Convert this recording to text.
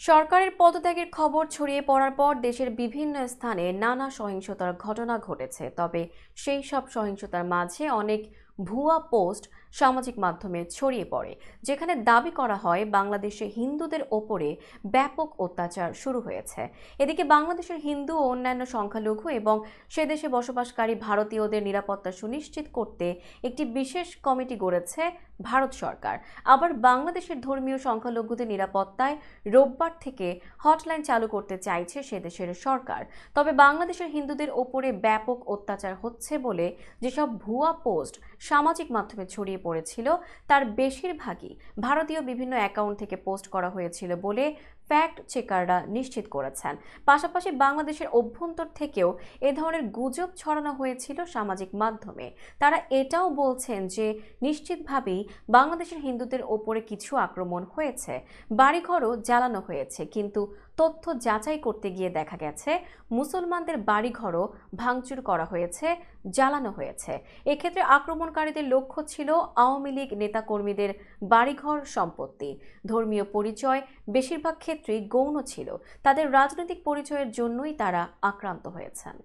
সরকারের পদত্যাগের খবর ছড়িয়ে পড়ার পর দেশের বিভিন্ন স্থানে নানা সহিংসতার ঘটনা ঘটেছে। তবে সেই সব সহিংসতার মাঝে অনেক ভুয়া পোস্ট সামাজিক মাধ্যমে ছড়িয়ে পড়ে, যেখানে দাবি করা হয় বাংলাদেশে হিন্দুদের ওপরে ব্যাপক অত্যাচার শুরু হয়েছে। এদিকে বাংলাদেশের হিন্দু ও অন্যান্য সংখ্যালঘু এবং সে দেশে বসবাসকারী ভারতীয়দের নিরাপত্তা সুনিশ্চিত করতে একটি বিশেষ কমিটি গড়েছে ভারত সরকার। আবার বাংলাদেশের ধর্মীয় সংখ্যালঘুদের নিরাপত্তায় রোববার থেকে হটলাইন চালু করতে চাইছে সে দেশের সরকার। তবে বাংলাদেশের হিন্দুদের ওপরে ব্যাপক অত্যাচার হচ্ছে বলে যেসব ভুয়া পোস্ট সামাজিক মাধ্যমে ছড়িয়ে পড়েছিল, তার বেশিরভাগই ভারতীয় বিভিন্ন অ্যাকাউন্ট থেকে পোস্ট করা হয়েছিল বলে ফ্যাক্ট চেকাররা নিশ্চিত করেছেন। পাশাপাশি বাংলাদেশের অভ্যন্তর থেকেও এ ধরনের গুজব ছড়ানো হয়েছিল সামাজিক মাধ্যমে। তারা এটাও বলছেন যে নিশ্চিতভাবেই বাংলাদেশের হিন্দুদের ওপরে কিছু আক্রমণ হয়েছে, বাড়িঘরও জ্বালানো হয়েছে, কিন্তু তথ্য যাচাই করতে গিয়ে দেখা গেছে মুসলমানদের বাড়িঘরও ভাঙচুর করা হয়েছে, জ্বালানো হয়েছে। এক্ষেত্রে আক্রমণকারীদের লক্ষ্য ছিল আওয়ামী লীগ নেতাকর্মীদের বাড়িঘর, সম্পত্তি। ধর্মীয় পরিচয় বেশিরভাগ ক্ষেত্রেই গৌণ ছিল, তাদের রাজনৈতিক পরিচয়ের জন্যই তারা আক্রান্ত হয়েছেন।